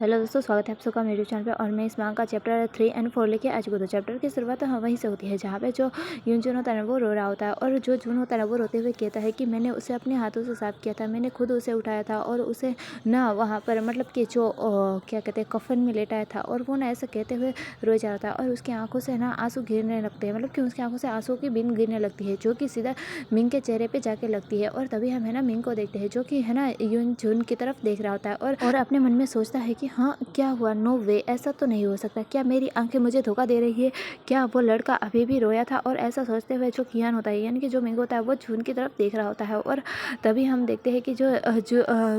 Hello दोस्तों, स्वागत है आप सबका मेरे चैनल पे। और मैं इस मांग का चैप्टर 3 एंड 4 लेके आ चुकी हूँ। तो चैप्टर की शुरुआत वहीं से होती है जहाँ पे जो यूनजून होता है ना वो रो रहा होता है, और जो जून होता है ना वो रोते हुए कहता है कि मैंने उसे अपने हाथों से साफ किया था, मैंने खुद उसे उठाया था और उसे ना वहाँ पर मतलब कि जो क्या कहते हैं कफन में लेटाया था। और वो ना ऐसा कहते हुए रोए जा रहा था और उसकी आंखों से ना आंसू गिरने लगते हैं, मतलब कि उसकी आंखों से आंसू की बिन गिरने लगती है, जो कि सीधा मिंग के चेहरे पे जाके लगती है। और तभी हम है ना मिंग को देखते हैं, जो कि है ना यूनजून की तरफ देख रहा होता है और अपने मन में सोचता है कि हाँ क्या हुआ, नो वे, ऐसा तो नहीं हो सकता, क्या मेरी आंखें मुझे धोखा दे रही है, क्या वो लड़का अभी भी रोया था। और ऐसा सोचते हुए जो कियान होता है यानी कि जो मिंग होता है वो जून की तरफ देख रहा होता है। और तभी हम देखते हैं कि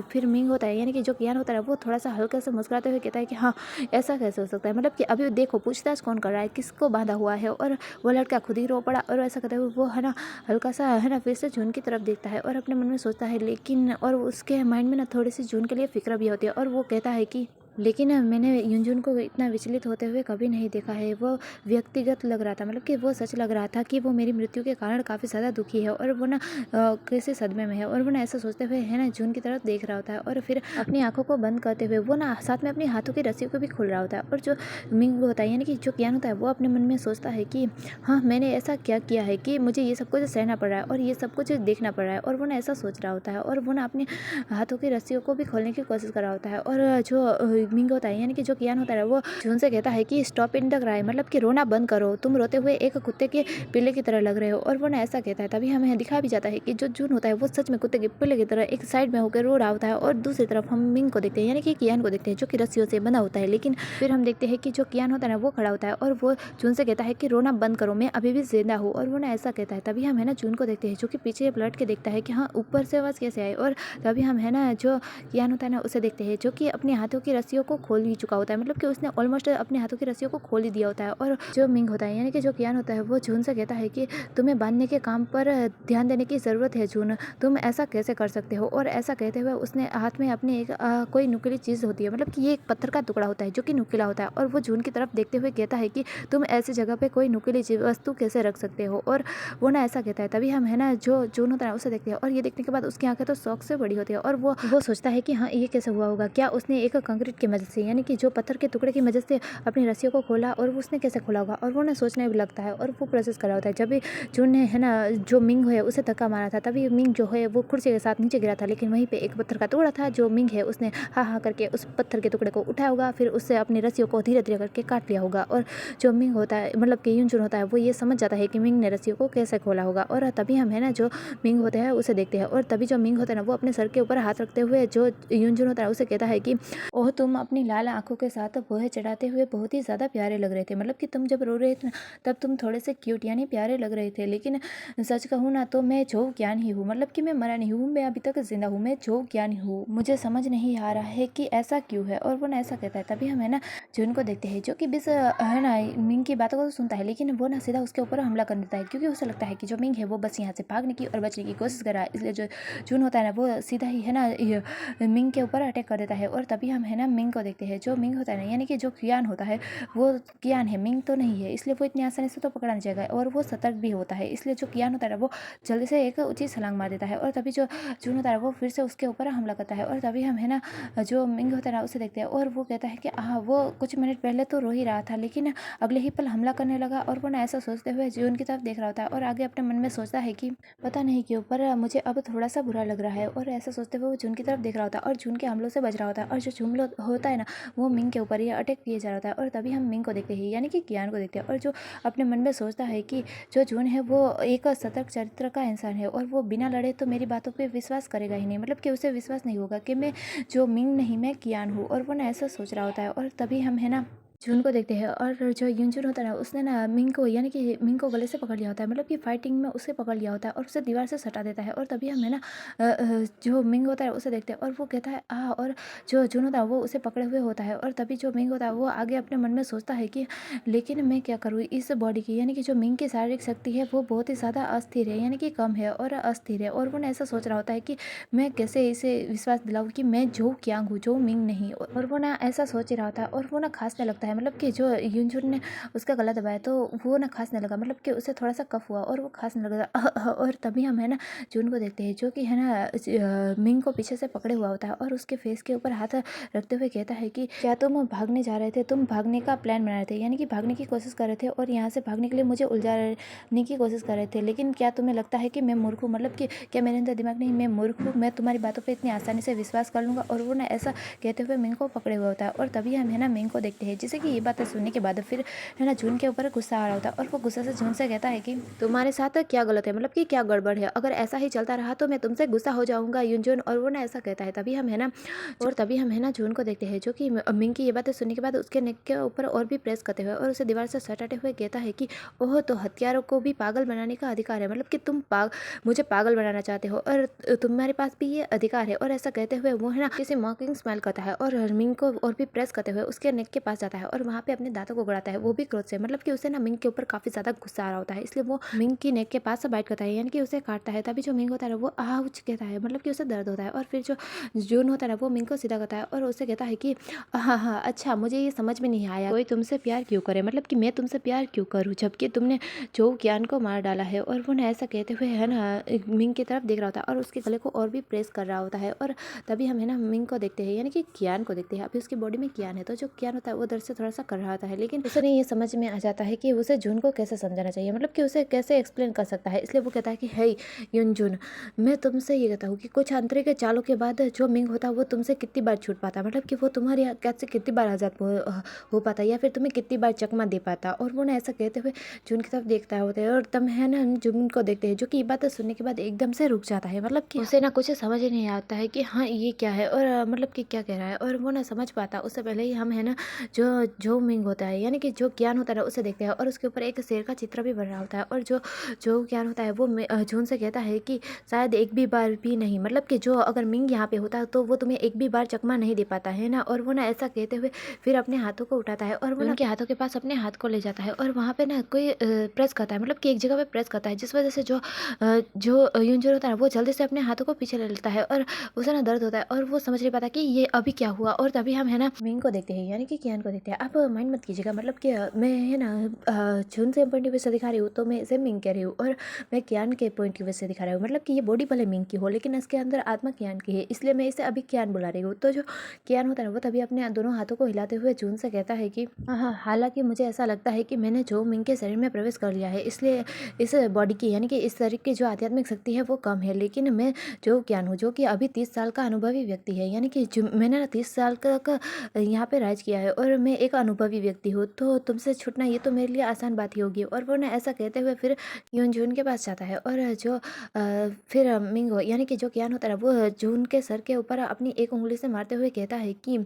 फिर मिंग होता है यानी कि जो कियान होता है वो थोड़ा सा हल्का सा मुस्कुराते हुए कहता है कि हाँ ऐसा कैसे हो सकता है, मतलब कि अभी देखो पूछताछ कौन कर रहा है, किसको बांधा हुआ है। और वो लड़का खुद ही रो पड़ा। और ऐसा कहते हुए वो है ना हल्का सा है ना फिर से जून की तरफ देखता है और अपने मन में सोचता है, लेकिन और उसके माइंड में ना थोड़ी सी जून के लिए फिक्र भी होती है। और वो कहता है कि लेकिन मैंने यूनजून को इतना विचलित होते हुए कभी नहीं देखा है, वो व्यक्तिगत लग रहा था, मतलब कि वो सच लग रहा था कि वो मेरी मृत्यु के कारण काफ़ी ज़्यादा दुखी है और वो ना कैसे सदमे में है। और वो ना ऐसा सोचते हुए है ना जून की तरफ देख रहा होता है और फिर अपनी आंखों को बंद करते हुए वो ना साथ में अपनी हाथों की रस्सी को भी खोल रहा होता है। और जो मिंग होता है यानी कि जो कियान होता है वो अपने मन में सोचता है कि हाँ मैंने ऐसा क्या किया है कि मुझे ये सब कुछ सहना पड़ रहा है और ये सब कुछ देखना पड़ रहा है। और वो ना ऐसा सोच रहा होता है और वो ना अपनी हाथों की रस्सियों को भी खोलने की कोशिश कर रहा होता है। और जो मिंग होता है यानी कि जो कियान होता है वो जून से कहता है कि स्टॉप इन द क्राई, मतलब कि रोना बंद करो, तुम रोते हुए एक कुत्ते के पिल्ले की तरह लग रहे हो। और वो ना ऐसा कहता है। तभी हमें दिखा भी जाता है कि जो जून होता है वो सच में कुत्ते के पिल्ले की तरह एक साइड में होकर रो रहा होता है। और दूसरी तरफ हम मिंग को देखते हैं यानी कि कियान को देखते हैं जो कि रस्सियों से बंधा होता है। लेकिन फिर हम देखते हैं कि जो कियान होता है ना वो खड़ा होता है और वो जून से कहता है कि रोना बंद करो, मैं अभी भी जिंदा हूँ। और वो ना ऐसा कहता है। तभी हम है ना जून को देखते हैं जो कि पीछे पलट के देखता है कि हाँ ऊपर से आवाज़ कैसे आई। और तभी हम है ना जो कियान होता है ना उसे देखते हैं जो कि अपने हाथों की रस्सियों को खोल ही चुका होता है, मतलब कि उसने ऑलमोस्ट अपने हाथों की रस्सियों को खोल ही दिया होता है। और जो मिंग होता है यानी कि जो कियान होता है वो जून से कहता है कि तुम्हें बांधने के काम पर ध्यान देने की ज़रूरत है जून, तुम ऐसा कैसे कर सकते हो। और ऐसा कहते हुए उसने हाथ में अपनी एक कोई नुकीली चीज़ होती है, मतलब कि ये एक पत्थर का टुकड़ा होता है जो कि नुकीला होता है। और वो जून की तरफ देखते हुए कहता है कि तुम ऐसी जगह पे कोई नुकीली वस्तु कैसे रख सकते हो। और वो ना ऐसा कहता है। तभी हम है ना जो जून होता है उसे देखते हैं और ये देखने के बाद उसकी आंखें तो शौक से बड़ी होती है। और वो सोचता है कि हाँ ये कैसे हुआ होगा, क्या उसने एक कंक्रीट की मदद से यानी कि जो पत्थर के टुकड़े की मदद से अपनी रस्सियों को खोला, और वो उसने कैसे खोला होगा। और वो ना सोचने भी लगता है और वो प्रोसेस कर रहा होता है। जब भी जून ने है ना जो मिंग है उसे धक्का मारा था, तभी मिंग जो है वो कुर्सी के साथ नीचे गिरा था, लेकिन वहीं पे एक पत्थर का टुकड़ा था। जो मिंग है उसने हाँ हाँ करके उस पत्थर के टुकड़े को उठाया होगा, फिर उससे अपनी रस्सियों को धीरे धीरे करके काट लिया होगा। और जो मिंग होता है मतलब कि यूनजून होता है वो ये समझ जाता है कि मिंग ने रस्सियों को कैसे खोला होगा। और तभी हम है ना जो मिंग होते हैं उसे देखते हैं। और तभी जो मिंग होता है ना वो अपने सर के ऊपर हाथ रखते हुए जो यूनजून होता है उसे कहता है कि ओह तुम अपनी लाल आंखों के साथ पोहे चढ़ाते हुए बहुत ही ज़्यादा प्यारे लग रहे थे, मतलब कि तुम जब रो रहे थे ना तब तुम थोड़े से क्यूट यानी प्यारे लग रहे थे। लेकिन सच कहूँ ना तो मैं जो ज्ञान ही हूँ, मतलब कि मैं मरा नहीं हूँ, मैं अभी तक जिंदा हूँ, मैं जो ज्ञान ही हूँ, मुझे समझ नहीं आ रहा है कि ऐसा क्यों है। और वो ना ऐसा कहता है। तभी हम है ना जून को देखते हैं जो कि बिस है ना मिंग की बातों को तो सुनता है, लेकिन वो ना सीधा उसके ऊपर हमला कर देता है, क्योंकि उसे लगता है कि जो मिंग है वो बस यहाँ से भागने की और बचने की कोशिश कर रहा है। इसलिए जो जून होता है ना वो सीधा ही है ना मिंग के ऊपर अटैक कर देता है। और तभी हम है ना मिंग को देखते हैं। जो मिंग होता है ना यानी कि जो कियान होता है वो कियान है, मिंग तो नहीं है, इसलिए वो इतनी आसानी से तो पकड़ा नहीं जाएगा। और वो सतर्क भी होता है, इसलिए जो कियान होता है ना वो जल्दी से एक ऊंची छलांग मार देता है। और तभी जो जून होता है वो फिर से उसके ऊपर हमला करता है। और तभी हम है ना जो मिंग होता है ना उसे देखते हैं और वो कहता है कि हाँ वो कुछ मिनट पहले तो रो ही रहा था, लेकिन अगले ही पल हमला करने लगा। और वो ना ऐसा सोचते हुए जून की तरफ देख रहा होता है और आगे अपने मन में सोचता है कि पता नहीं क्यों पर मुझे अब थोड़ा सा बुरा लग रहा है। और ऐसा सोचते हुए वो जून की तरफ देख रहा होता है और जून के हमलों से बच रहा होता है। और जो जुमलो होता है ना वो मिंग के ऊपर ही अटैक किए जा रहा होता है। और तभी हम मिंग को देखते हैं यानी कि कियान को देखते हैं और जो अपने मन में सोचता है कि जो जून है वो एक सतर्क चरित्र का इंसान है और वो बिना लड़े तो मेरी बातों पे विश्वास करेगा ही नहीं, मतलब कि उसे विश्वास नहीं होगा कि मैं जो मिंग नहीं मैं कियान हूँ। और वो ना ऐसा सोच रहा होता है। और तभी हम है ना जून को देखते हैं और जो यूनजून होता है ना उसने ना मिंग को यानी कि मिंग को गले से पकड़ लिया होता है, मतलब कि फाइटिंग में उसे पकड़ लिया होता है और उसे दीवार से सटा देता है। और तभी हम है ना जो मिंग होता है उसे देखते हैं और वो कहता है और जो जून होता है वो उसे पकड़े हुए होता है। और तभी जो मिंग होता है वो आगे अपने मन में सोचता है कि लेकिन मैं क्या करूँ इस बॉडी की, यानी कि जो मिंग की शारीरिक शक्ति है वो बहुत ही ज़्यादा अस्थिर है, यानी कि कम है और अस्थिर है। और वो ना ऐसा सोच रहा होता है कि मैं कैसे इसे विश्वास दिलाऊँ कि मैं जो क्या हूँ, जो मिंग नहीं। और वो ना ऐसा सोच रहा होता है और वो ना खांसने लगता होता है, मतलब कि जो यूनजून ने उसका गला दबाया तो वो ना खांसने लगा, मतलब कि उसे थोड़ा सा कफ हुआ और वो खांसने लगा। और तभी हम है ना जून को देखते हैं जो कि है ना मिंग को पीछे से पकड़े हुआ होता है और उसके फेस के ऊपर हाथ रखते हुए कहता है कि क्या तुम भागने जा रहे थे, तुम भागने का प्लान बना रहे थे, यानी कि भागने की कोशिश कर रहे थे और यहाँ से भागने के लिए मुझे उलझाने की कोशिश कर रहे थे, लेकिन क्या तुम्हें लगता है कि मैं मूर्ख हूँ, मतलब कि क्या मेरे अंदर दिमाग नहीं, मैं मूर्ख हूँ, मैं तुम्हारी बातों पर इतनी आसानी से विश्वास कर लूँगा। और वो ना ऐसा कहते हुए मिंग को पकड़े हुआ होता है और तभी हम है ना मिंग को देखते हैं, जैसे कि ये बातें सुनने के बाद फिर है ना जून के ऊपर गुस्सा आ रहा होता है और वो गुस्सा से जून से कहता है कि तुम्हारे साथ क्या गलत है, मतलब कि क्या गड़बड़ है, अगर ऐसा ही चलता रहा तो मैं तुमसे गुस्सा हो जाऊंगा यूनजून। और वो ना ऐसा कहता है, तभी हम है ना जून को देखते हैं जो कि मिंग की ये बातें सुनने के बाद उसके नेक के ऊपर और भी प्रेस करते हुए और उसे दीवार से सटाते हुए कहता है कि ओह, तो हत्यारों को भी पागल बनाने का अधिकार है, मतलब कि तुम मुझे पागल बनाना चाहते हो और तुम्हारे पास भी ये अधिकार है। और ऐसा कहते हुए वो है ना किसी मॉकिंग स्माइल करता है और मिंग को और भी प्रेस करते हुए उसके नेक के पास जाता है और वहाँ पे अपने दांतों को गड़ाता है, वो भी क्रोध से, मतलब कि उसे ना मिंग के ऊपर काफी ज्यादा गुस्सा आ रहा होता है, इसलिए वो मिंग की नेक के पास से बाइट करता है, यानी कि उसे काटता है। तभी जो मिंग होता है वो आउच कहता है, मतलब कि उसे दर्द होता है। और फिर जो जून होता है ना वो मिंग को सीधा करता है और उसे कहता है कि हाँ हाँ अच्छा, मुझे ये समझ में नहीं आया कोई तुमसे प्यार क्यों करे, मतलब कि मैं तुमसे प्यार क्यों करूँ जबकि तुमने जो ज्ञान को मार डाला है। और वो ना ऐसा कहते हुए है ना मिंग की तरफ देख रहा होता है और उसके गले को और भी प्रेस कर रहा होता है। और तभी हम है ना मिंग को देखते हैं, यानी कि कियान को देखते हैं। अभी उसकी बॉडी में कियान है, तो जो कियान होता है वो दर्द से थोड़ा सा कर रहा होता है, लेकिन उसे नहीं ये समझ में आ जाता है कि उसे जून को कैसे समझाना चाहिए, मतलब कि उसे कैसे एक्सप्लेन कर सकता है। इसलिए वो कहता है कि हे यूनजून, मैं तुमसे ये कहता हूँ कि कुछ आंतरिक चालों के बाद जो मिंग होता है वो तुमसे कितनी बार छूट पाता, मतलब कि वो तुम्हारी कैद से कितनी बार आज़ाद हो पाता या फिर तुम्हें कितनी बार चकमा दे पाता। और वो ना ऐसा कहते हुए जून की तरफ देखता होता है और तब है ना जून को देखते हैं जो कि ये बातें सुनने के बाद एकदम से रुक जाता है, मतलब कि उसे ना कुछ समझ ही नहीं आता है कि हाँ ये क्या है और मतलब कि क्या कह रहा है। और वो ना समझ पाता उससे पहले ही हम है ना जो मिंग होता है, यानी कि जो ज्ञान होता है उसे देखते हैं और उसके ऊपर एक शेर का चित्र भी बन रहा होता है। और जो जो ज्ञान होता है वो जून से कहता है कि शायद एक भी बार भी नहीं, मतलब कि जो अगर मिंग यहाँ पे होता तो वो तुम्हें एक भी बार चकमा नहीं दे पाता है ना। और वो ना ऐसा कहते हुए फिर अपने हाथों को उठाता है और वो उनके हाथों के पास अपने हाथ को ले जाता है और वहाँ पे ना कोई प्रेस करता है, मतलब कि एक जगह पे प्रेस करता है, जिस वजह से जो यूंजर होता है वो जल्दी से अपने हाथों को पीछे ले लेता है और उसे ना दर्द होता है और वो समझ नहीं पाता कि ये अभी क्या हुआ। और तभी हम है ना मिंग को देखते हैं, यानी कि कियान को देखते हैं। आप माइंड मत कीजिएगा, मतलब कि मैं है ना जून से पॉइंट ऑफ व्यू से दिखा रही हूँ तो मैं इसे मिंग कह रही हूँ और मैं कियान के पॉइंट ऑफ व्यू से दिखा रही हूँ, मतलब कि ये बॉडी भले मिंग की हो लेकिन इसके अंदर आत्मा कियान की है, इसलिए मैं इसे अभी कियान बुला रही हूँ। तो जो कियान होता है वो तभी अपने दोनों हाथों को हिलाते हुए जून से कहता है कि हाँ, हालांकि मुझे ऐसा लगता है कि मैंने जो मिंग के शरीर में प्रवेश कर लिया है, इसलिए इस बॉडी की यानी कि इस शरीर की जो आध्यात्मिक शक्ति है वो कम है, लेकिन मैं जो ज्ञान हूँ जो कि अभी 30 साल का अनुभवी व्यक्ति है, यानी कि जो मैंने ना 30 साल का यहाँ पे राज किया है और मैं एक अनुभवी व्यक्ति हूँ, तो तुमसे छूटना ये तो मेरे लिए आसान बात ही होगी। और वो ना ऐसा कहते हुए फिर जून के पास जाता है और जो फिर मिंग यानी कि जो ज्ञान होता है वो जून के सर के ऊपर अपनी एक उंगली से मारते हुए कहता है कि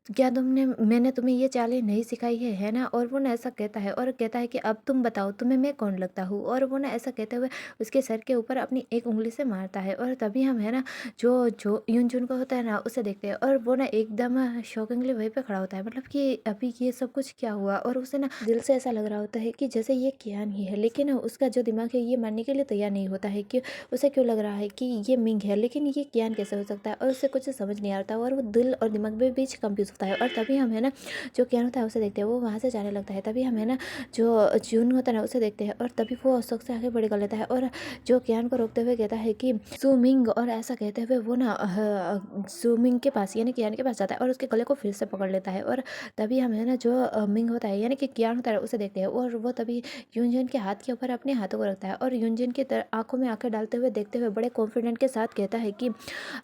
क्या मैंने तुम्हें ये चालें नहीं सिखाई है ना। और वो ना ऐसा कहता है और कहता है कि अब तुम बताओ तुम्हें मैं कौन लगता हूँ। और वो ना ऐसा कहते हुए उसके सर के ऊपर अपनी एक उंगली से मारता है और तभी हम है ना जो जो यूनजून को होता है ना उसे देखते हैं और वो ना एकदम शॉकिंगली वहीं पे खड़ा होता है, मतलब कि अभी ये सब कुछ क्या हुआ। और उसे ना दिल से ऐसा लग रहा होता है कि जैसे ये कियान ही है, लेकिन उसका जो दिमाग है ये मानने के लिए तैयार नहीं होता है कि उसे क्यों लग रहा है कि ये मिंग है, लेकिन ये कियान कैसे हो सकता है। और उसे कुछ समझ नहीं आता और वो दिल और दिमाग के बीच कंफ्यूज होता है। और तभी हम है ना जो कियान होता है उसे देखते हैं, वो वहाँ से जाने लगता है। तभी हम है ना जो जून होता है ना उसे देखते हैं और तभी वो शौक से आगे बढ़ कर लेता है और जो कियान को रोकते हुए कहता है कि सुमिंग। और ऐसा कहते हुए वो ना सुमिंग के पास यानी कियान के पास जाता है और उसके गले को फिर से पकड़ लेता है। और तभी हम है ना जो मिंग होता है यानी कि कियान होता है उसे देखते हैं और वो तभी यूनजन के हाथ के ऊपर अपने हाथों को रखता है और यूनजन की आंखों में आंखें डालते हुए देखते हुए बड़े कॉन्फिडेंट के साथ कहता है कि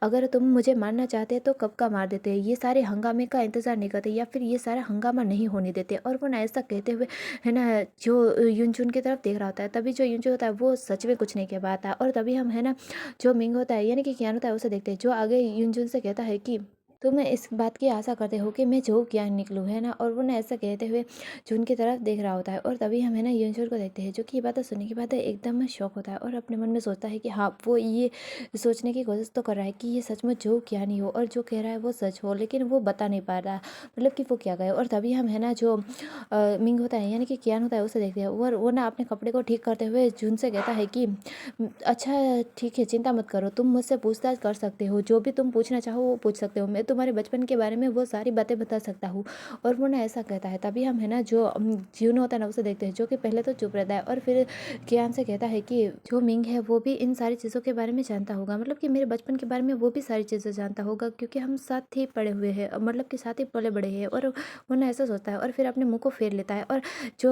अगर तुम मुझे मारना चाहते तो कब का मार देते, ये सारे हंगामे का इंतजार नहीं करते या फिर ये सारा हंगामा नहीं होने देते। और वो ना ऐसा कहते हुए है ना जो यूनजून की तरफ देख रहा होता है, तभी जो यूनजून होता है वो सच में कुछ नहीं कह पाता। और तभी हम है ना जो मिंग होता है यानी कि कियान होता है उसे देखते हैं, जो आगे यूनजून से कहता है कि तुम इस बात की आशा करते हो कि मैं जो ज्ञान निकलूँ है ना। और वो ना ऐसा कहते हुए जून की तरफ देख रहा होता है और तभी हम है ना यूनजून को देखते हैं जो कि ये बातें सुनने के बाद एकदम शौक होता है और अपने मन में सोचता है कि हाँ वो ये सोचने की कोशिश तो कर रहा है कि ये सचमुच जो ज्ञानी हो और जो कह रहा है वो सच हो, लेकिन वो बता नहीं पा रहा मतलब कि वो क्या गए। और तभी हम है ना जो मिंग होता है यानी कि कियान होता है उसे देखते हैं और वो ना अपने कपड़े को ठीक करते हुए जून से कहता है कि अच्छा ठीक है चिंता मत करो, तुम मुझसे पूछताछ कर सकते हो, जो भी तुम पूछना चाहो वो पूछ सकते हो, मैं तुम्हारे बचपन के बारे में वो सारी बातें बता सकता हूँ। और वो ना ऐसा कहता है। तभी हम है ना जो ज्यून होता है ना उसे देखते हैं, जो कि पहले तो चुप रहता है और फिर कियान से कहता है कि जो मिंग है वो भी इन सारी चीज़ों के बारे में जानता होगा, मतलब कि मेरे बचपन के बारे में वो भी सारी चीज़ें जानता होगा, क्योंकि हम साथ ही पड़े हुए हैं, मतलब कि साथ ही पले बड़े हैं। और वो ना ऐसा सोचता है और फिर अपने मुंह को फेर लेता है। और जो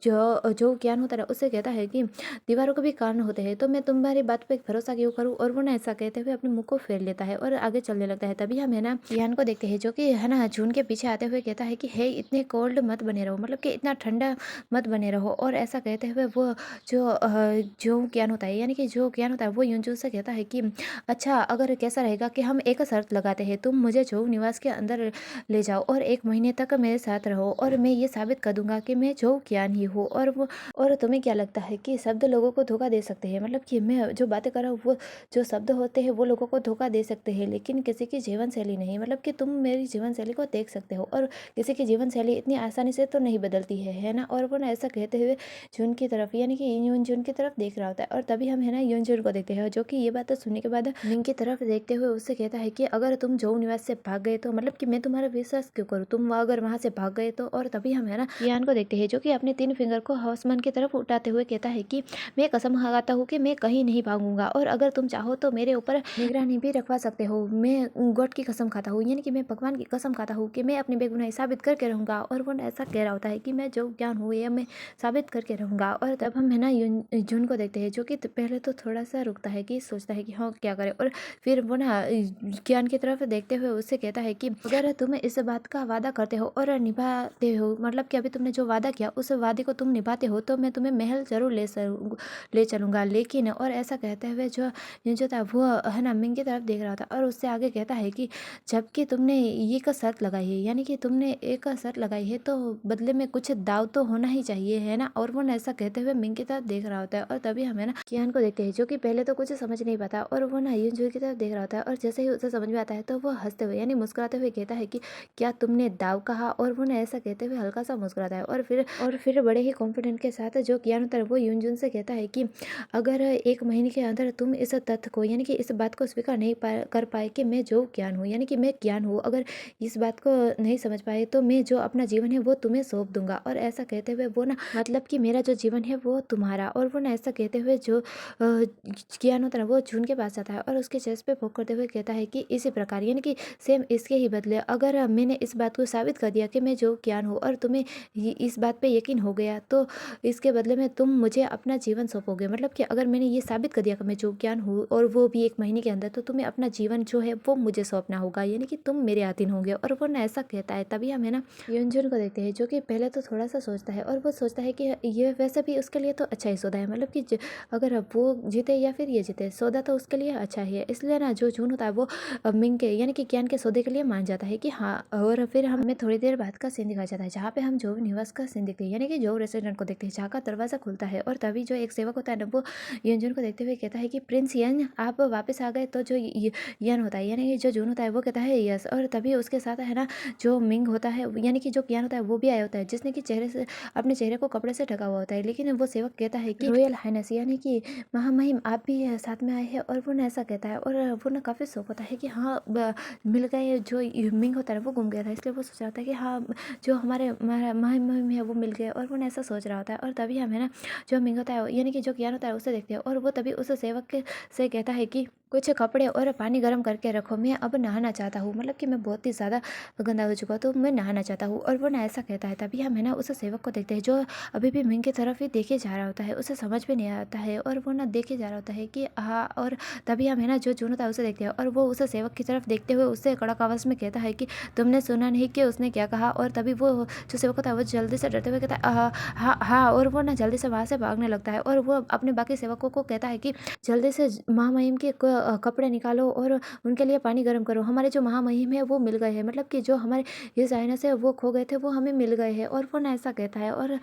जो जो ज्ञान होता है उससे कहता है कि दीवारों के भी कान होते हैं, तो मैं तुम्हारी बात पे भरोसा क्यों करूँ। और वो ना ऐसा कहते हुए अपने मुंह को फेर लेता है और आगे चलने लगता है। तभी हम है ना ज्ञान को देखते हैं, जो कि है ना जून के पीछे आते हुए कहता है कि हे इतने कोल्ड मत बने रहो, मतलब कि इतना ठंडा मत बने रहो। और ऐसा कहते हुए वो जो ज्ञान होता है, यानी कि जो ज्ञान होता है वो यूंजू से कहता है कि अच्छा, अगर कैसा रहेगा कि हम एक शर्त लगाते हैं, तुम मुझे जो निवास के अंदर ले जाओ और 1 महीने तक मेरे साथ रहो, और मैं ये साबित कर दूंगा कि मैं जो ज्ञान ही हूँ। और तुम्हें क्या लगता है कि शब्द लोगों को धोखा दे सकते हैं, मतलब कि मैं जो बातें कर रहा हूँ वो जो शब्द होते हैं वो लोगों को धोखा दे सकते हैं, लेकिन किसी की जीवन शैली नहीं, मतलब कि तुम मेरी जीवन शैली को देख सकते हो और किसी की जीवन शैली इतनी आसानी से तो नहीं बदलती है ना। और वो ना ऐसा कहते हुए जून की तरफ, यानी कि यून जून की तरफ देख रहा होता है। और तभी हम है ना यून जून को देखते हैं, जो कि ये बात सुनने के बाद मिंग की तरफ देखते हुए उससे कहता है कि अगर तुम जो निवास से भाग गए तो, मतलब कि मैं तुम्हारा विश्वास क्यों करूँ, तुम अगर वहां से भाग गए तो। और तभी हम है ना यान को देखते हैं, जो कि अपने 3 फिंगर को आसमान की तरफ उठाते हुए कहता है कि मैं कसम खाता हूँ कि मैं कहीं नहीं भागूंगा, और अगर तुम चाहो तो मेरे ऊपर निगरानी भी रखवा सकते हो। मैं गॉड की कसम खाता हूँ, यानी कि मैं भगवान की कसम खाता हूँ कि मैं अपनी बेगुनाही साबित करके रहूंगा। और वो ऐसा कह रहा होता है कि मैं जो ज्ञान हूँ या मैं साबित करके रहूंगा। और तब हम है ना जून को देखते हैं, जो कि पहले तो थोड़ा सा रुकता है कि सोचता है कि हाँ क्या करे, और फिर वो ना ज्ञान की तरफ देखते हुए उससे कहता है कि अगर तुम इस बात का वादा करते हो और निभाते हो, मतलब कि अभी तुमने जो वादा किया उस वादे को तुम निभाते हो, तो मैं तुम्हें महल जरूर ले चलूंगा। लेकिन और ऐसा कहते हुए जो था वो है ना मिंग की तरफ देख रहा था और उससे आगे कहता है कि जबकि तुमने ये का शर्त लगाई है, यानी कि तुमने एक शर्त लगाई है, तो बदले में कुछ दाव तो होना ही चाहिए, है ना। और वो ऐसा कहते हुए मिंग की तरफ देख रहा होता है। और तभी हमें ना कियान को देखते हैं, जो कि पहले तो कुछ समझ नहीं पाता, और वो ना यून की तरफ देख रहा होता है। और जैसे ही उसे समझ में आता है तो वो हंसते हुए यानी मुस्कुराते हुए कहता है कि क्या तुमने दाव कहा। और वो ऐसा कहते हुए हल्का सा मुस्कुराता है और फिर बड़े ही कॉन्फिडेंट के साथ जो कियान होता है वो यून से कहता है कि अगर 1 महीने के अंदर तुम इस तथ्य को, यानी कि इस बात को स्वीकार नहीं कर पाए कि मैं जो ज्ञान हूँ, यानी कि मैं ज्ञान हूँ, अगर इस बात को नहीं समझ पाए तो मैं जो अपना जीवन है वो तुम्हें सौंप दूंगा। और ऐसा कहते हुए वो ना मतलब कि मेरा जो जीवन है वो तुम्हारा। और वो ना ऐसा कहते हुए जो ज्ञान होता है वो जून के पास आता है और उसके चेस्ट पे पोक करते हुए कहता है कि इसी प्रकार, यानी कि सेम इसके ही बदले, अगर मैंने इस बात को साबित कर दिया कि मैं जो ज्ञान हूँ और तुम्हें इस बात पे यकीन हो गया, तो इसके बदले में तुम मुझे अपना जीवन सौंपोगे। मतलब कि अगर मैंने ये साबित कर दिया कि मैं जो ज्ञान हूँ और वो भी 1 महीने के अंदर, तो तुम्हें अपना जीवन जो है वो मुझे सौंपना होगा, यानी कि तुम मेरे अधीन होंगे। और वो ना ऐसा कहता है। तभी हम है ना युनजुन को देखते हैं, जो कि पहले तो थोड़ा सा सोचता है और वो सोचता है कि ये वैसे भी उसके लिए तो अच्छा ही सौदा है, मतलब कि अगर वो जीते या फिर ये जीते, सौदा तो उसके लिए अच्छा ही है। इसलिए ना जो जून होता है वो मिंग के यानी कि ज्ञान के सौदे के लिए मान जाता है कि हाँ। और फिर हमें थोड़ी देर बाद का सीन दिखाया जाता है, जहाँ पे हम जो निवास का सीन देखते हैं, यानी कि जो रेस्टोरेंट को देखते हैं, जहाँ का दरवाजा खुलता है। और तभी जो एक सेवक होता है ना वो यंजन को देखते हुए कहता है कि प्रिंस यन आप वापस आ गए। तो जो यन होता है यानी कि जो जून होता है वो कहता है यस। और तभी उसके साथ है ना जो मिंग होता है यानी कि जो कियान होता है वो भी आया होता है, जिसने कि चेहरे से अपने चेहरे को कपड़े से ढका हुआ होता है। लेकिन वो सेवक कहता है कि रॉयल हाइनेस यानी कि महामहिम आप भी साथ में आए हैं। और वो ना ऐसा कहता है और वो ना काफ़ी शौक होता है कि हाँ मिल गए। जो मिंग होता है वो गुम गया था, इसलिए वो सोच रहा था कि हाँ जो हमारे महामहिम है वो मिल गए। और वो ना ऐसा सोच रहा होता है। और तभी हम है ना जो मिंग होता है यानी कि जो कियान होता है उसे देखते हैं और वो तभी उस सेवक से कहता है कि कुछ कपड़े और पानी गर्म करके रखो, मैं अब नहाना चाहता हूँ, मतलब कि मैं बहुत ही ज़्यादा गंदा हो चुका हूँ, तो मैं नहाना चाहता हूँ। और वो ना ऐसा कहता है। तभी हम है ना उस सेवक को देखते हैं, जो अभी भी मिंग की तरफ ही देखे जा रहा होता है, उसे समझ में नहीं आता है और वो ना देखे जा रहा होता है कि हाँ। और तभी हम है ना जो जून होता है उसे देखते हैं और वो उस सेवक की तरफ देखते हुए उससे कड़क आवाज़ में कहता है कि तुमने सुना नहीं कि उसने क्या कहा। और तभी वो जो सेवक होता है वो जल्दी से डरते हुए कहता है हाँ हाँ। और वो ना जल्दी से वहाँ से भागने लगता है और वो अपने बाकी सेवकों को कहता है कि जल्दी से महामहिम के कपड़े निकालो और उनके लिए पानी गर्म करो, हमारे जो महामहिम है वो मिल गए हैं, मतलब कि जो हमारे ये साइना से वो खो गए थे वो हमें मिल गए हैं। और वो ना ऐसा कहता है और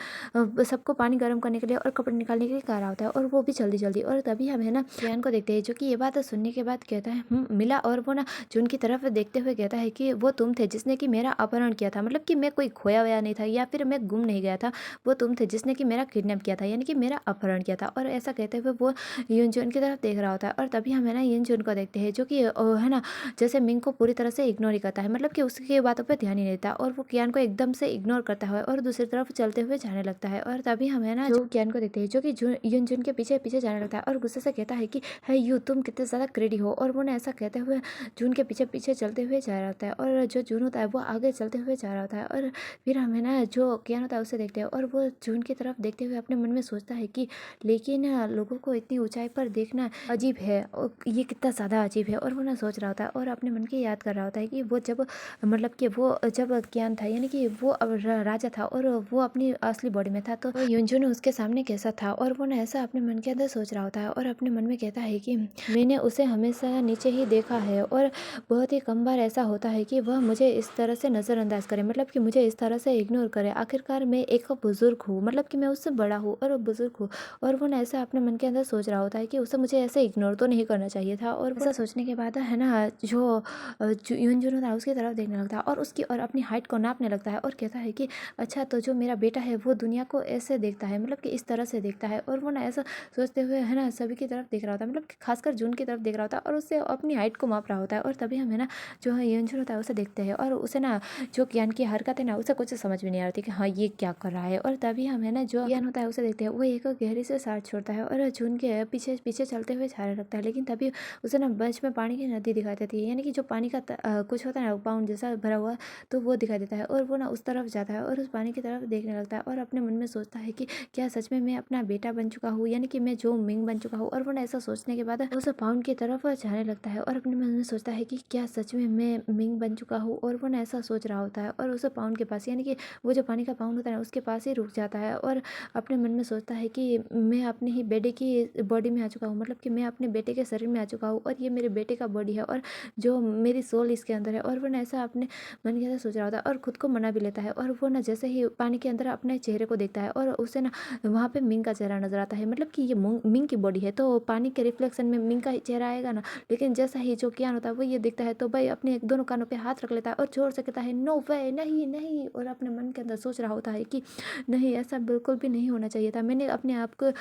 सबको पानी गर्म करने के लिए और कपड़े निकालने के लिए कह रहा होता है और वो भी जल्दी जल्दी। और तभी हम है ना ज्ञान को देखते हैं, जो कि ये बात सुनने के बाद कहता है मिला। और वो ना जून की तरफ देखते हुए कहता है कि वो तुम थे जिसने कि मेरा अपहरण किया था, मतलब कि मैं कोई खोया हुआ नहीं था या फिर मैं गुम नहीं गया था, वो तुम थे जिसने कि मेरा किडनैप किया था, यानी कि मेरा अपहरण किया था। और ऐसा कहते हुए वो यूनजून की तरफ देख रहा होता है। और तभी हम है ना यिनजुन को देखते हैं, जो कि है ना जैसे मिंग को पूरी तरह से इग्नोर ही करता है, मतलब कि उसकी बातों पे ध्यान ही नहीं देता और वो कियान को एकदम से इग्नोर करता है और दूसरी तरफ चलते हुए जाने लगता है। और तभी हम है ना जो कियान को देखते हैं, जो कि यिनजुन के पीछे पीछे जाने लगता है और गुस्से से कहता है कि है यू, तुम कितने ज़्यादा क्रेडी हो। और वो ना ऐसा कहते हुए जून के पीछे पीछे चलते हुए जा रहा होता है और जो जून होता है वो आगे चलते हुए जा रहा होता है। और फिर हमें ना जो कियान होता है उसे देखते हैं और वो जून की तरफ देखते हुए अपने मन में सोचता है कि लेकिन लोगों को इतनी ऊंचाई पर देखना अजीब है और ये कितना ज़्यादा अजीब है। और वो ना सोच रहा होता है और अपने मन की याद कर रहा होता है कि वो जब मतलब कि वो जब कियान था, यानी कि वो अब राजा था और वो अपनी असली बॉडी में था, तो युनजुन उसके सामने कैसा था। और वो ना ऐसा अपने मन के अंदर सोच रहा होता है और अपने मन में कहता है कि मैंने उसे हमेशा नीचे ही देखा है और बहुत ही कम बार ऐसा होता है कि वह मुझे इस तरह से नज़रअंदाज करे, मतलब कि मुझे इस तरह से इग्नोर करे। आखिरकार मैं एक बुजुर्ग हूँ, मतलब कि मैं उससे बड़ा हूँ और बुजुर्ग हूँ। और वो ना ऐसा अपने मन के अंदर सोच रहा होता है कि उसे मुझे ऐसे इग्नोर तो नहीं करना चाहिए था। और ऐसा सोचने के बाद है ना जो युनजुन होता है उसकी तरफ देखने लगता है और उसकी और अपनी हाइट को नापने लगता है और कहता है कि अच्छा, तो जो मेरा बेटा है वो दुनिया को ऐसे देखता है, मतलब कि इस तरह से देखता है। और वो ना ऐसा सोचते हुए है ना सभी की तरफ देख रहा होता है, मतलब कि खासकर जून की तरफ देख रहा होता है और उससे अपनी हाइट को माप रहा होता है। और तभी हमें ना जो है युनजुन होता है उसे देखते हैं और उसे ना जो कियान की हरकत है ना उसे कुछ समझ में नहीं आ रही कि हाँ ये क्या कर रहा है। और तभी हमें ना जो कियान होता है उसे देखते हैं, वो एक गहरी से सांस छोड़ता है और जून के पीछे पीछे चलते हुए जाने लगता है। लेकिन तभी उसे ना बीच में पानी की नदी दिखाई देती है, यानी कि जो पानी का कुछ होता है ना पाउंड जैसा भरा हुआ, तो वो दिखाई देता है। और वो ना उस तरफ जाता है और उस पानी की तरफ देखने लगता है और अपने मन में सोचता है कि क्या सच में मैं अपना बेटा बन चुका हूँ, यानी कि मैं जो मिंग बन चुका हूँ। और वो ना ऐसा सोचने के बाद उस पाउंड की तरफ जाने लगता है और अपने मन में सोचता है कि क्या सच में मैं मिंग बन चुका हूँ। और वो ना ऐसा सोच रहा होता है और उस पाउंड के पास, यानी कि वो जो पानी का पाउंड होता है उसके पास ही रुक जाता है और अपने मन में सोचता है कि मैं अपने ही बेटे की बॉडी में आ चुका हूँ, मतलब कि मैं अपने बेटे के शरीर में आ चुका हूँ और ये मेरे बेटे का बॉडी है और जो मेरी सोल इसके अंदर है। और वो ना ऐसा अपने मन के अंदर सोच रहा होता है और खुद को मना भी लेता है। और वो ना जैसे ही पानी के अंदर अपने चेहरे को देखता है और उसे ना वहाँ पे मिंग का चेहरा नजर आता है, मतलब कि ये मिंग की बॉडी है तो पानी के रिफ्लेक्शन में मिंग का ही चेहरा आएगा ना। लेकिन जैसा ही जो कियान होता है वो ये दिखता है तो भाई अपने दोनों कानों पे हाथ रख लेता है और जोर से कहता है नो वे, नहीं नहीं। और अपने मन के अंदर सोच रहा होता है कि नहीं, ऐसा बिल्कुल भी नहीं होना चाहिए था। मैंने अपने आप को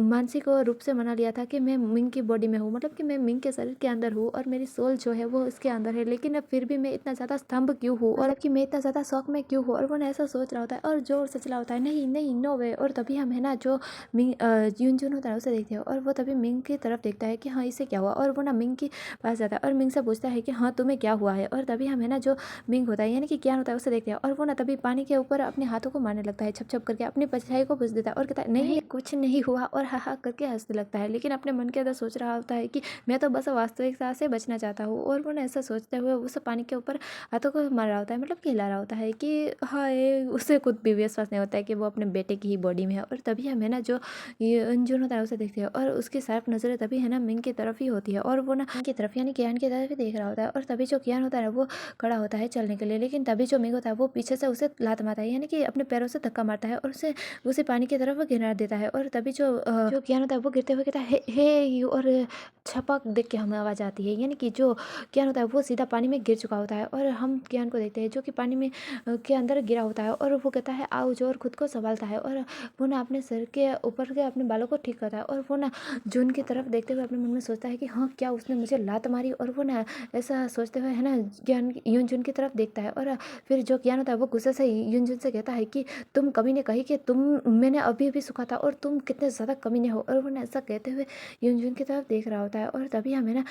मानसिक रूप से मना लिया था कि मैं मिंग की बॉडी में हूँ, मतलब कि मैं मिंग के शरीर के अंदर हूँ और मेरी सोल जो है वो इसके अंदर है, लेकिन अब फिर भी मैं इतना ज़्यादा स्तंभ क्यों हूँ और कि मैं इतना ज़्यादा शौक में क्यों हूँ। और वो ना ऐसा सोच रहा होता है और जोर से चला होता है नहीं नहीं नो वे। और तभी हम है ना जो मिंग युनजुन होता है उसे देखते हैं और वो तभी मिंग की तरफ देखता है कि हाँ इसे क्या हुआ। और वो ना मिंग के पास जाता है और मिंग से पूछता है कि हाँ तुम्हें क्या हुआ है। और तभी हम है ना जो मिंग होता है यानी कि कियान होता है उसे देखते हैं और वो ना तभी पानी के ऊपर अपने हाथों को मारने लगता है, छप छप करके अपनी परछाई को बुझ देता है और कहता है नहीं कुछ नहीं हुआ और हा हा करके हंसने लगता है। लेकिन अपने मन के अंदर सोच रहा होता है कि मैं तो बस वास्तविकता से बचना चाहता हूँ। और वो ना ऐसा सोचते हुए उस पानी के ऊपर हाथों को मार रहा होता है, मतलब कि हिला रहा होता है कि हाँ ये उसे खुद भी विश्वास नहीं होता है कि वो अपने बेटे की ही बॉडी में है। और तभी हमें ना जो ये अंजुन होता है उसे देखते हैं और उसकी शार्प नजरें तभी है ना मिंग की तरफ ही होती है और वो ना मिंग की तरफ यानी कियान की तरफ ही देख रहा होता है। और तभी जो कियान होता है ना वो खड़ा होता है चलने के लिए, लेकिन तभी जो मिंग होता है वो पीछे से उसे लात मारता है, यानी कि अपने पैरों से धक्का मारता है और उसे पानी की तरफ गिरा देता है। और तभी जो कियान होता है वो गिरते हुए कहता है हे यू, और छपक देख के हमें आवाज़ आती है, यानी कि जो कियान होता है वो सीधा पानी में गिर चुका होता है और हम कियान को देखते हैं जो कि पानी में के अंदर गिरा होता है और वो कहता है आओ जो, और खुद को संभालता है और वो ना अपने सर के ऊपर के अपने बालों को ठीक करता है। और वो ना जून की तरफ देखते हुए अपने मन में सोचता है कि हाँ क्या उसने मुझे लात मारी। और वो ना ऐसा सोचते हुए है ना ज्ञान युनजुन की तरफ देखता है और फिर जो कियान होता है वो गुस्से से युनजुन से कहता है कि तुम कमीने कही कि तुम मैंने अभी अभी सुखा था और तुम कितने ज़्यादा कमीने हो। और वो ना ऐसा कहते हुए युनजुन की तरफ देख रहा होता है और तभी हमें ना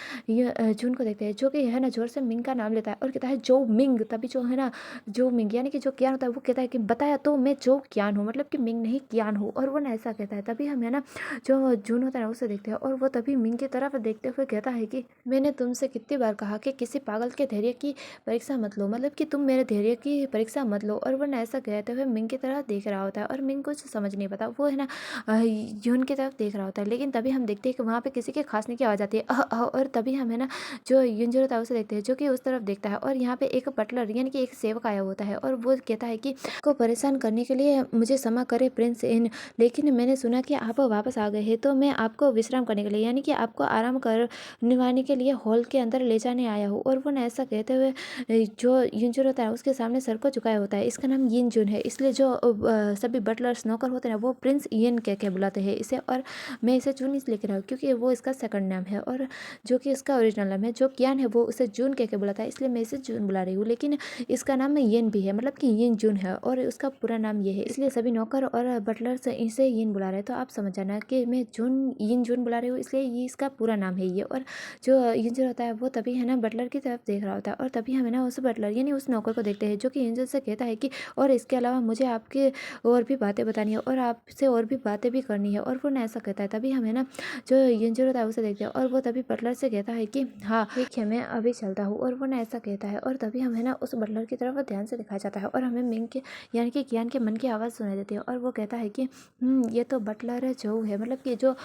जून को देखते हैं जो कि है ना जोर से मिंग का नाम लेता है और कहता है जो मिंग। तभी जो है ना जो मिंग यानी कि जो कियान होता है वो कहता है कि बताया तो मैं जो कियान हूँ, मतलब कि मिंग नहीं कियान हूँ। और वो ना ऐसा कहता है तभी हमें ना जो जून होता है ना उसे देखते हैं और वो तभी मिंग की तरफ देखते हुए कहता है कि मैंने तुमसे कितनी बार कहा कि किसी पागल के धैर्य की परीक्षा मत लो, मतलब कि तुम मेरे धैर्य की परीक्षा मत लो। और वो ना ऐसा कहते हुए मिंग की तरफ देख रहा होता है और मिंग कुछ समझ नहीं पाता, वो है ना जून की तरफ देख रहा होता है। लेकिन तभी हम देखते हैं कि वहाँ पे किसी के खांसने की आवाज़ आती है और तभी हमें ना जो युनजुन होता है उसे देखते हैं जो कि उस तरफ देखता है और यहाँ पे एक बटलर यानी कि एक सेवक आया होता है और वो कहता है कि को परेशान करने के लिए मुझे क्षमा करे प्रिंस इन, लेकिन मैंने सुना कि आप वापस आ गए हैं तो मैं आपको विश्राम करने के लिए यानी कि आपको आराम करवाने के लिए हॉल के अंदर ले जाने आया हूँ। और वो ना ऐसा कहते हुए जो युनजुन होता है उसके सामने सर को झुकाया होता है। इसका नाम यिनजुन है, इसलिए जो सभी बटलर्स नौकर होते हैं ना वो प्रिंस यिन कह के बुलाते हैं इसे। और मैं इसे चुन इसलिए कह रहा हूँ क्योंकि वो इसका सेकंड नाम नाम है और जो कि इसका ओरिजिनल नाम है। जो कियान है वो उसे जून कह के बुलाता है, इसलिए मैं इसे जून बुला रही हूँ, लेकिन इसका नाम येन भी है, मतलब कि येन जून है और उसका पूरा नाम ये है, इसलिए सभी नौकर और बटलर से इसे येन बुला रहे हैं। तो आप समझ जाना कि मैं येन जून बुला रही हूँ, इसलिए ये इसका पूरा नाम है ये। और जो येंजर होता है वो तभी है ना बटलर की तरफ देख रहा होता है और तभी हमें ना उस बटलर यानी उस नौकर को देखते हैं जो कि येंजर से कहता है कि और इसके अलावा मुझे आपके और भी बातें बतानी है और आपसे और भी बातें भी करनी है। और वो ना ऐसा कहता है, तभी हमें ना जो येंजर होता है उसे देखते हैं और वो तभी बटलर से कहता है कि हाँ ठीक है, मैं अभी चलता हूँ। और वो ना ऐसा कहता है और तभी हमें ना उस बटलर की तरफ ध्यान से दिखाया जाता है और हमें मिंग के यानी कि कियान के मन की आवाज़ सुनाई देती है और वो कहता है कि ये तो बटलर जो है, मतलब कि जो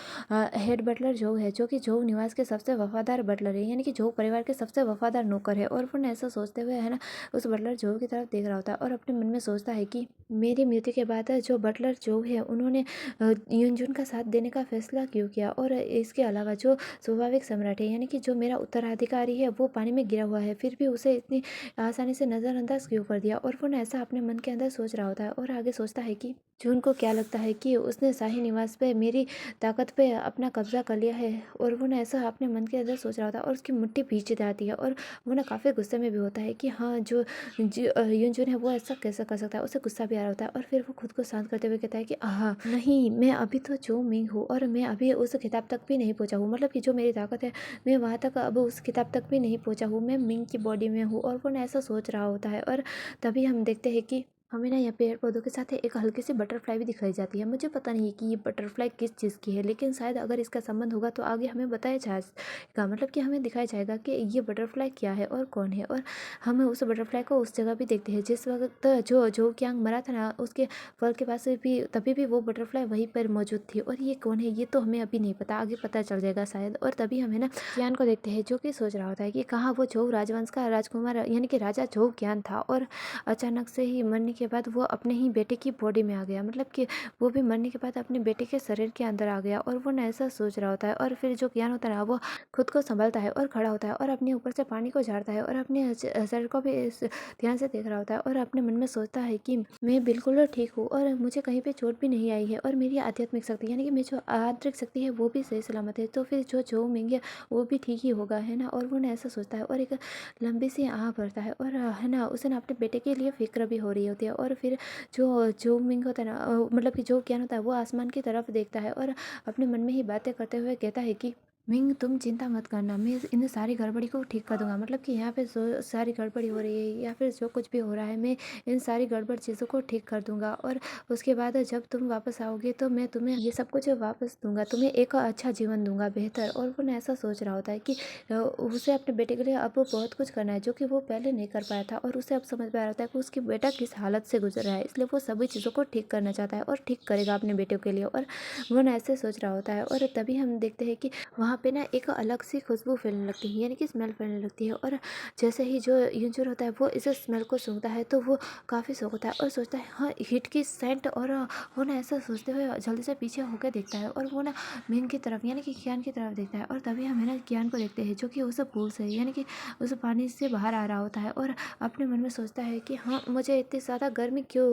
हेड बटलर जो है, जो कि जो निवास के सबसे वफादार बटलर है, यानी कि जो परिवार के सबसे वफादार नौकर है। और वो ना ऐसा सोचते हुए है ना उस बटलर जो की तरफ देख रहा होता है और अपने मन में सोचता है कि मेरी मृत्यु के बाद जो बटलर जो है उन्होंने युनजुन का साथ देने का फैसला क्यों किया। और इसके अलावा जो स्वाभाविक सम्राट है, यानी कि जो मेरा उत्तराधिकारी है, वो पानी में गिरा हुआ है, फिर भी उसे इतनी आसानी से नज़रअंदाज क्यों कर दिया। और वो ना ऐसा अपने मन के अंदर सोच रहा होता है और आगे सोचता है कि जून को क्या लगता है कि उसने शाही निवास पे मेरी ताकत पे अपना कब्जा कर लिया है। और वो ना ऐसा अपने मन के अंदर सोच रहा होता है और उसकी मुट्ठी भींच जाती है और वो ना काफ़ी गुस्से में भी होता है कि हाँ जो युनजुन है वो ऐसा कैसे कर सकता है। उसे गुस्सा भी आ रहा होता है और फिर वो खुद को शांत करते हुए कहता है कि हाँ नहीं, मैं अभी तो जो मिंग हूँ और मैं अभी उस किताब तक भी नहीं पहुँचा हूँ, मतलब कि जो मेरी ताकत है मैं वहाँ तक अब उस किताब तक भी नहीं पहुँचा हूँ, मैं मिंग की बॉडी में हूँ। और वो ना ऐसा सोच रहा होता है और तभी हम देखते हैं कि हमें ना यहाँ पेड़ पौधों के साथ एक हल्की सी बटरफ्लाई भी दिखाई जाती है। मुझे पता नहीं है कि ये बटरफ्लाई किस चीज़ की है, लेकिन शायद अगर इसका संबंध होगा तो आगे हमें बताया जाएगा, मतलब कि हमें दिखाया जाएगा कि ये बटरफ्लाई क्या है और कौन है। और हम उस बटरफ्लाई को उस जगह भी देखते हैं जिस वक्त जो क्यांग मरा था ना, उसके फल के पास भी तभी भी वो बटरफ्लाई वहीं पर मौजूद थी। और ये कौन है ये तो हमें अभी नहीं पता, आगे पता चल जाएगा शायद। और तभी हमें ना क्यान को देखते हैं जो कि सोच रहा होता है कि कहाँ वो झोउ राजवंश का राजकुमार यानी कि राजा झोउ क्यान था और अचानक से ही मरने के बाद वो अपने ही बेटे की बॉडी में आ गया, मतलब कि वो भी मरने के बाद अपने बेटे के शरीर के अंदर आ गया। और वो ना ऐसा सोच रहा होता है और फिर जो क्यान होता है ना वो खुद को संभालता है और खड़ा होता है और अपने ऊपर से पानी को झाड़ता है और अपने शरीर को भी इस ध्यान से देख रहा होता है और अपने मन में सोचता है कि मैं बिल्कुल ठीक हूँ और मुझे कहीं पे चोट भी नहीं आई है और मेरी आध्यात्मिक शक्ति यानी कि मेरी जो आंतरिक शक्ति है वो भी सही सलामत है, तो फिर जो जो मिंग है वो भी ठीक ही होगा, है ना। और वो ना ऐसा सोचता है और एक लंबी सी आह भरता है और है ना उसे ना अपने बेटे के लिए फिक्र भी हो रही होती है। और फिर जो मिंग होता है ना मतलब कि जो ज्ञान होता है वो आसमान की तरफ देखता है और अपने मन में ही बातें करते हुए कहता है कि मिंग तुम चिंता मत करना, मैं इन सारी गड़बड़ी को ठीक कर दूंगा, मतलब कि यहाँ पे जो सारी गड़बड़ी हो रही है या फिर जो कुछ भी हो रहा है मैं इन सारी गड़बड़ चीज़ों को ठीक कर दूंगा। और उसके बाद जब तुम वापस आओगे तो मैं तुम्हें ये सब कुछ वापस दूंगा, तुम्हें एक अच्छा जीवन दूंगा बेहतर। और वो ना ऐसा सोच रहा होता है कि उसे अपने बेटे के लिए अब बहुत कुछ करना है जो कि वो पहले नहीं कर पाया था और उसे अब समझ में आ रहा था कि उसकी बेटा किस हालत से गुजर रहा है, इसलिए वो सभी चीज़ों को ठीक करना चाहता है और ठीक करेगा अपने बेटे के लिए। और वो ना ऐसे सोच रहा होता है और तभी हम देखते हैं कि वहाँ पे ना एक अलग सी खुशबू फैलने लगती है, यानी कि स्मेल फैलने लगती है। और जैसे ही जो यूंजर होता है वो इस स्मेल को सूंघता है तो वो काफ़ी शौक होता है और सोचता है हाँ हीट की सेंट। और वो ना ऐसा सोचते हुए जल्दी से पीछे होकर देखता है और वो ना मिंग की तरफ यानी कि कियान की तरफ देखता है और तभी हम है ना कियान को देखते हैं जो कि उस पूल से यानी कि उस पानी से बाहर आ रहा होता है और अपने मन में सोचता है कि हाँ मुझे इतनी ज़्यादा गर्मी क्यों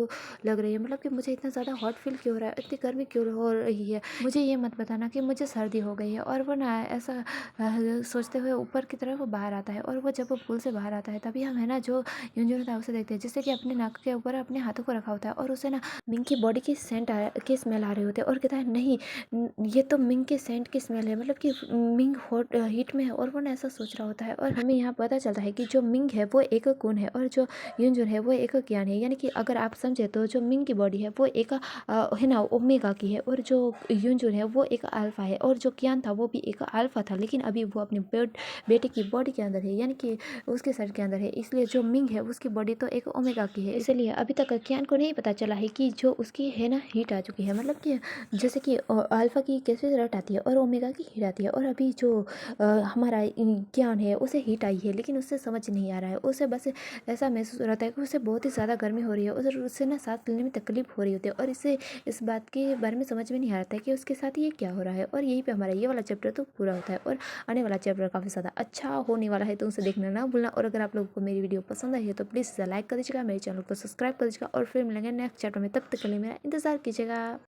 लग रही है, मतलब कि मुझे इतना ज़्यादा हॉट फील क्यों हो रहा है, इतनी गर्मी क्यों हो रही है, मुझे ये मत बताना कि मुझे सर्दी हो गई है। और वो ना ऐसा सोचते हुए ऊपर की तरफ बाहर आता है और वो जब वो पुल से बाहर आता है तभी हम है ना जो यूंजन होता है उसे देखते हैं जिससे कि अपने नाक के ऊपर अपने हाथों को रखा होता है और उसे ना मिंग की बॉडी की सेंट की स्मेल आ रही होती है और कहता है नहीं ये तो मिंग के सेंट की स्मेल है, मतलब कि मिंग हॉट हीट में है। और वो ना ऐसा सोच रहा होता है और हमें यहाँ पता चलता है कि जो मिंग है वो एक कून है और जो यूंजन है वो एक ज्ञान है, यानी कि अगर आप समझे तो जो मिंग की बॉडी है वो एक है ना ओमेगा की है और जो यूंजन है वो एक अल्फा है और जो कियान था वो भी एक अल्फा था, लेकिन अभी वो अपने बेटे की बॉडी के अंदर है यानी कि उसके शरीर के अंदर है, इसलिए जो मिंग है उसकी बॉडी तो एक ओमेगा की है। इसलिए अभी तक कियान को नहीं पता चला है कि जो उसकी है ना हीट आ चुकी है, मतलब कि जैसे कि अल्फा की कैसे रट आती है और ओमेगा की हीट आती है और अभी जो हमारा कियान है उसे हीट आई है लेकिन उससे समझ नहीं आ रहा है, उसे बस ऐसा महसूस हो रहा है कि उसे बहुत ही ज़्यादा गर्मी हो रही है और उससे ना सांस लेने में तकलीफ हो रही होती है और इससे इस बात के बारे में समझ में नहीं आ रहा था कि उसके साथ ये क्या हो रहा है। और यहीं पे हमारा ये वाला चैप्टर तो पूरा होता है और आने वाला चैप्टर काफ़ी ज़्यादा अच्छा होने वाला है, तो उसे देखना ना भूलना। और अगर आप लोगों को मेरी वीडियो पसंद आई है तो प्लीज़ इसे लाइक कर दीजिएगा, मेरे चैनल को सब्सक्राइब कर दीजिएगा और फिर मिलेंगे नेक्स्ट चैप्टर में, तब तक के लिए मेरा इंतज़ार कीजिएगा।